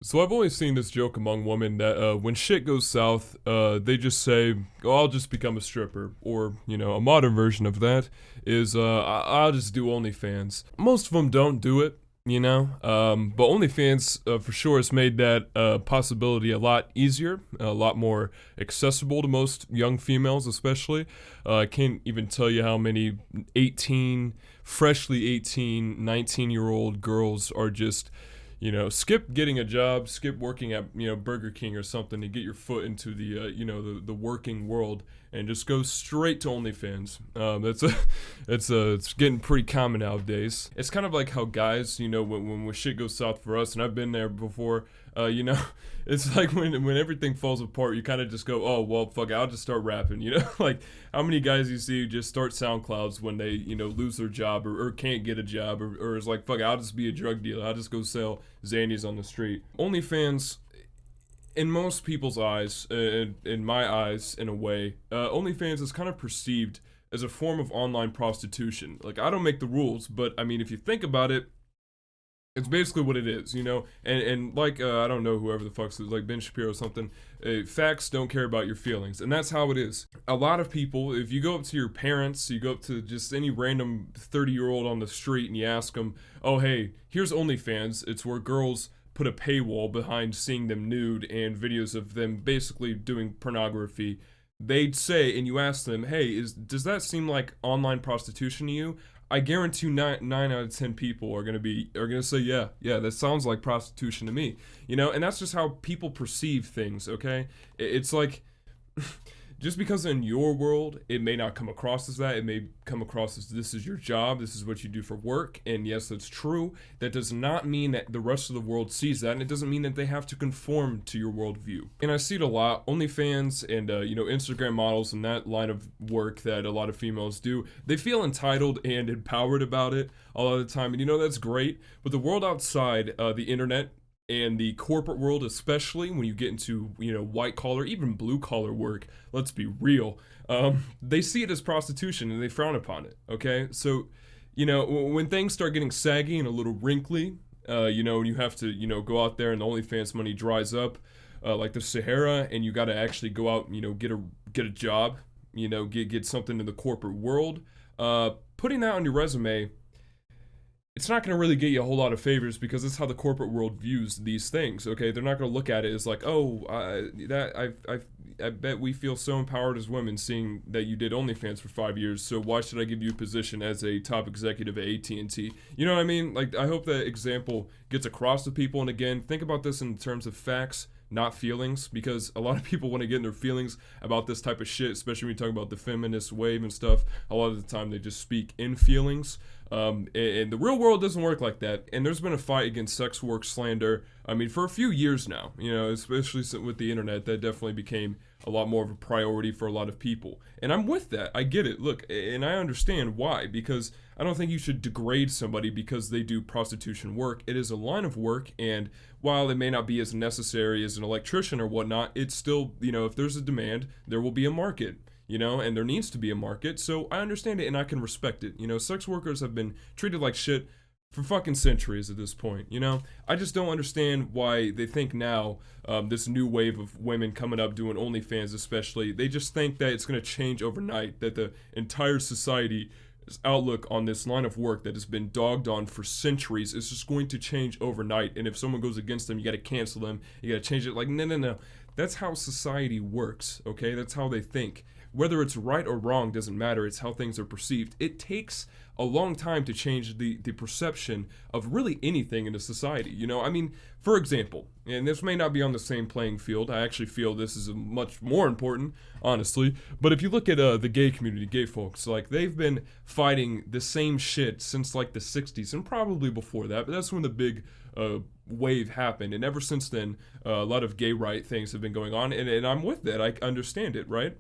So I've always seen this joke among women that when shit goes south, they just say, "Oh, I'll just become a stripper," or a modern version of that is, "I'll just do OnlyFans." Most of them don't do it, but OnlyFans for sure has made that possibility a lot easier, a lot more accessible to most young females, especially. I can't even tell you how many 18, freshly 18, 19-year-old girls are just skip getting a job, skip working at Burger King or something to get your foot into the working world, and just go straight to OnlyFans. It's getting pretty common nowadays. It's kind of like how guys, when shit goes south for us, and I've been there before. It's like when everything falls apart, you kind of just go, oh well, fuck it, I'll just start rapping. Like how many guys you see just start SoundClouds when they lose their job or can't get a job or is like, fuck it, I'll just be a drug dealer, I'll just go sell Xannies on the street. OnlyFans, in most people's eyes, in my eyes, in a way, OnlyFans is kind of perceived as a form of online prostitution. Like, I don't make the rules, but I mean, if you think about it, it's basically what it is, and like I don't know, whoever the fuck's like Ben Shapiro or something. Facts don't care about your feelings, and that's how it is. A lot of people, if you go up to your parents, you go up to just any random 30-year-old on the street, and you ask them, "Oh hey, here's OnlyFans. It's where girls put a paywall behind seeing them nude and videos of them basically doing pornography." They'd say, and you ask them, "Hey, does that seem like online prostitution to you?" I guarantee nine out of 10 people are gonna say, yeah, that sounds like prostitution to me, and that's just how people perceive things. Okay, it's like just because in your world it may not come across as that, it may come across as this is your job, this is what you do for work, and yes, that's true. That does not mean that the rest of the world sees that, and it doesn't mean that they have to conform to your worldview. And I see it a lot. OnlyFans and Instagram models and that line of work that a lot of females do, they feel entitled and empowered about it a lot of the time, and that's great. But the world outside the internet and the corporate world, especially when you get into white collar, even blue collar work, let's be real, they see it as prostitution and they frown upon it. Okay, so when things start getting saggy and a little wrinkly, and you have to go out there and the OnlyFans money dries up, like the Sahara, and you got to actually go out, get a job, get something in the corporate world. Putting that on your resume, it's not going to really get you a whole lot of favors because that's how the corporate world views these things. Okay, they're not going to look at it as like, oh, I bet we feel so empowered as women seeing that you did OnlyFans for 5 years. So why should I give you a position as a top executive at AT&T? You know what I mean? Like, I hope that example gets across to people. And again, think about this in terms of facts, not feelings, because a lot of people want to get in their feelings about this type of shit, especially when you talk about the feminist wave and stuff. A lot of the time they just speak in feelings. And the real world doesn't work like that. And there's been a fight against sex work slander, I mean, for a few years now, especially with the internet, that definitely became a lot more of a priority for a lot of people. And I'm with that. I get it. Look, and I understand why, because I don't think you should degrade somebody because they do prostitution work. It is a line of work, and while it may not be as necessary as an electrician or whatnot, it's still, if there's a demand, there will be a market. And there needs to be a market, so I understand it and I can respect it. Sex workers have been treated like shit for fucking centuries at this point, I just don't understand why they think now, this new wave of women coming up doing OnlyFans especially, they just think that it's going to change overnight, that the entire society's outlook on this line of work that has been dogged on for centuries is just going to change overnight, and if someone goes against them, you got to cancel them, you got to change it. Like, no. That's how society works, okay? That's how they think. Whether it's right or wrong doesn't matter. It's how things are perceived. It takes a long time to change the perception of really anything in a society. I mean, for example, and this may not be on the same playing field. I actually feel this is much more important, honestly. But if you look at the gay community, gay folks, like they've been fighting the same shit since like the 60s and probably before that. But that's when the big wave happened. And ever since then, a lot of gay right things have been going on. And I'm with that. I understand it, right?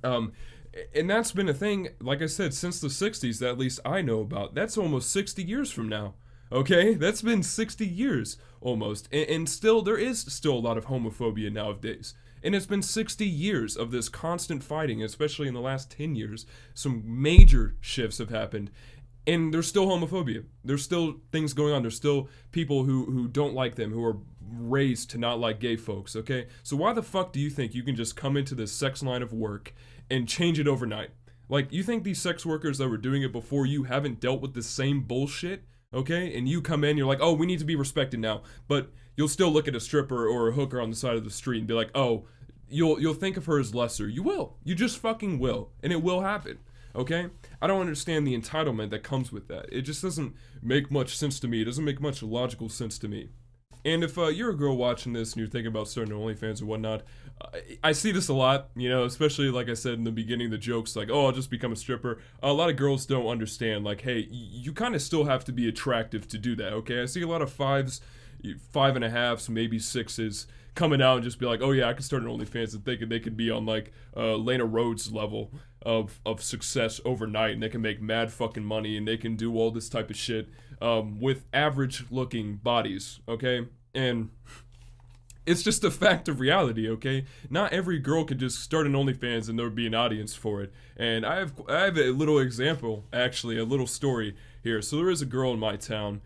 And that's been a thing, like I said, since the 60s, that at least I know about. That's almost 60 years from now. Okay? That's been 60 years almost. And still, there is still a lot of homophobia nowadays. And it's been 60 years of this constant fighting, especially in the last 10 years. Some major shifts have happened. And there's still homophobia. There's still things going on. There's still people who don't like them, who are raised to not like gay folks, okay? So why the fuck do you think you can just come into this sex line of work and change it overnight? Like, you think these sex workers that were doing it before you haven't dealt with the same bullshit, okay? And you come in, you're like, oh, we need to be respected now. But you'll still look at a stripper or a hooker on the side of the street and be like, oh, you'll think of her as lesser. You will. You just fucking will. And it will happen. Okay? I don't understand the entitlement that comes with that. It just doesn't make much sense to me. It doesn't make much logical sense to me. And if you're a girl watching this and you're thinking about starting OnlyFans or whatnot, I see this a lot, you know, especially like I said in the beginning, the jokes like, oh, I'll just become a stripper. A lot of girls don't understand, like, hey, you kind of still have to be attractive to do that, okay? I see a lot of 5s, 5.5s, maybe 6s coming out and just be like, oh yeah, I can start an OnlyFans, and thinking they could be on like Lena Rhodes level of success overnight, and they can make mad fucking money, and they can do all this type of shit with average looking bodies, okay? And it's just a fact of reality, okay? Not every girl could just start an OnlyFans and there would be an audience for it. And I have a little example, actually, a little story here. So there is a girl in my town,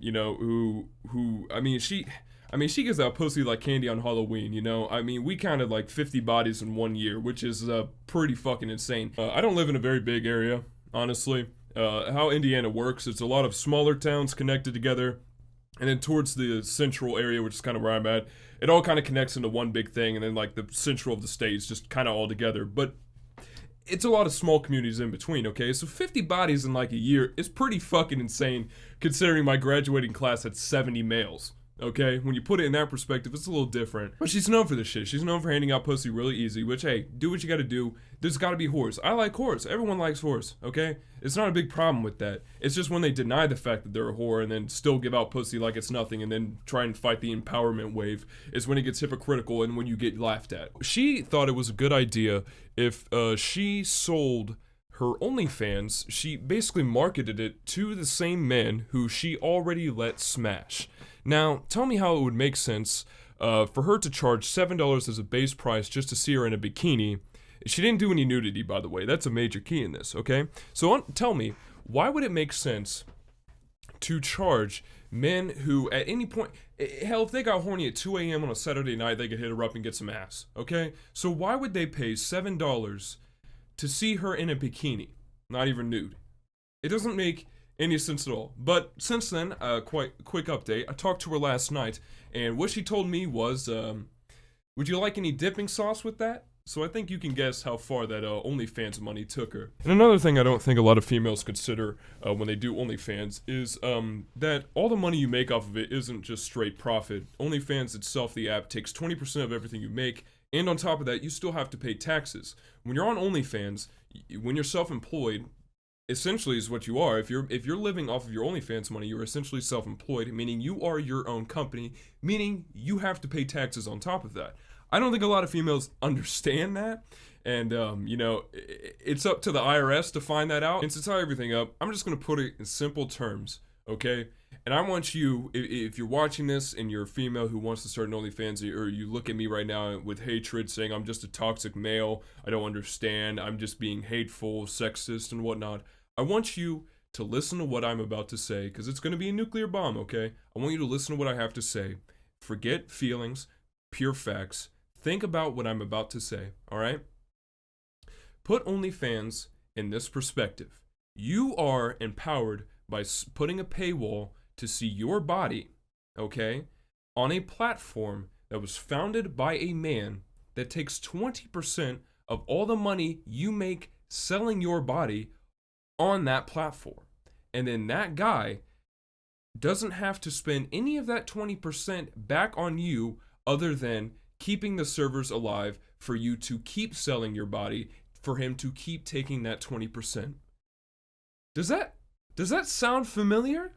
you know, who I mean, she gives out pussy like candy on Halloween, you know? I mean, we counted like 50 bodies in 1 year, which is pretty fucking insane. I don't live in a very big area, honestly. How Indiana works, it's a lot of smaller towns connected together. And then towards the central area, which is kind of where I'm at, it all kind of connects into one big thing. And then like the central of the state is just kind of all together. But it's a lot of small communities in between, okay? So 50 bodies in like a year is pretty fucking insane, considering my graduating class had 70 males. Okay, when you put it in that perspective, it's a little different. But she's known for this shit. She's known for handing out pussy really easy, which, hey, do what you gotta do. There's gotta be whores. I like whores. Everyone likes whores, okay? It's not a big problem with that. It's just when they deny the fact that they're a whore and then still give out pussy like it's nothing and then try and fight the empowerment wave is when it gets hypocritical and when you get laughed at. She thought it was a good idea if she sold her OnlyFans. She basically marketed it to the same men who she already let smash. Now, tell me how it would make sense for her to charge $7 as a base price just to see her in a bikini. She didn't do any nudity, by the way. That's a major key in this, okay? So tell me, why would it make sense to charge men who at any point, hell, if they got horny at 2 a.m. on a Saturday night, they could hit her up and get some ass, okay? So why would they pay $7 to see her in a bikini, not even nude? It doesn't make any sense at all. But since then, quite quick update. I talked to her last night, and what she told me was, would you like any dipping sauce with that? So I think you can guess how far that OnlyFans money took her. And another thing I don't think a lot of females consider when they do OnlyFans is that all the money you make off of it isn't just straight profit. OnlyFans itself, the app, takes 20% of everything you make, and on top of that, you still have to pay taxes. When you're on OnlyFans, when you're self-employed, essentially is what you are. If you're living off of your OnlyFans money, you're essentially self-employed, meaning you are your own company, meaning you have to pay taxes on top of that. I don't think a lot of females understand that, and you know, it's up to the IRS to find that out. And to tie everything up, I'm just gonna put it in simple terms, okay? And I want you, if you're watching this and you're a female who wants to start an OnlyFans, or you look at me right now with hatred saying I'm just a toxic male, I don't understand, I'm just being hateful, sexist, and whatnot, I want you to listen to what I'm about to say, because it's going to be a nuclear bomb, okay? I want you to listen to what I have to say. Forget feelings, pure facts. Think about what I'm about to say, alright? Put OnlyFans in this perspective. You are empowered by putting a paywall to see your body, okay, on a platform that was founded by a man that takes 20% of all the money you make selling your body on that platform. And then that guy doesn't have to spend any of that 20% back on you other than keeping the servers alive for you to keep selling your body, for him to keep taking that 20%. Does that sound familiar?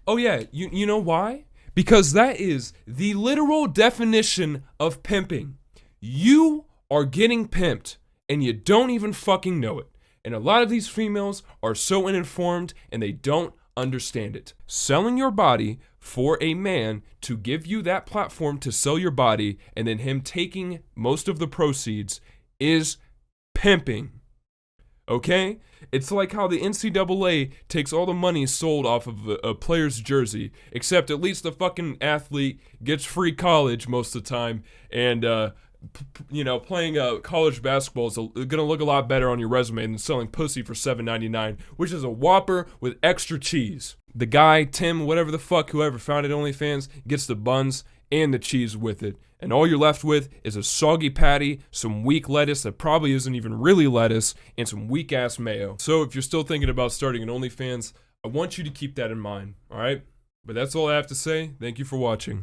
Oh yeah, you know why? Because that is the literal definition of pimping. You are getting pimped and you don't even fucking know it. And a lot of these females are so uninformed and they don't understand it. Selling your body for a man to give you that platform to sell your body and then him taking most of the proceeds is pimping. Okay? It's like how the NCAA takes all the money sold off of a player's jersey, except at least the fucking athlete gets free college most of the time, and playing college basketball is gonna look a lot better on your resume than selling pussy for $7.99, which is a Whopper with extra cheese. The guy, Tim, whatever the fuck, whoever founded OnlyFans, gets the buns and the cheese with it. And all you're left with is a soggy patty, some weak lettuce that probably isn't even really lettuce, and some weak ass mayo. So if you're still thinking about starting an OnlyFans, I want you to keep that in mind, alright? But that's all I have to say. Thank you for watching.